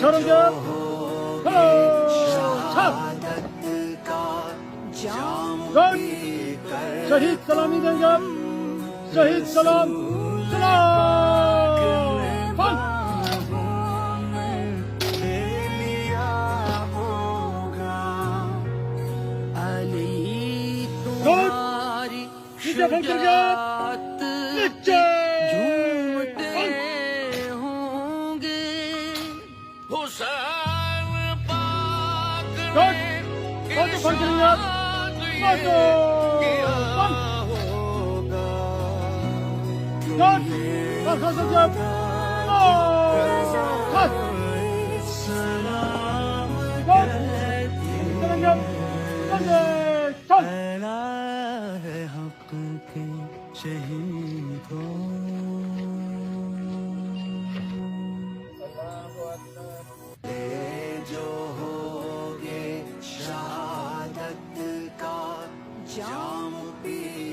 शरण जप शहीद सलामी देंगे शहीद सलाम सलाम नीचे फोन करके नीचे झूमते होंगे हुसैन पाक ने फोन करेंगे शहीद हो जो होगे शहादत का जाम पी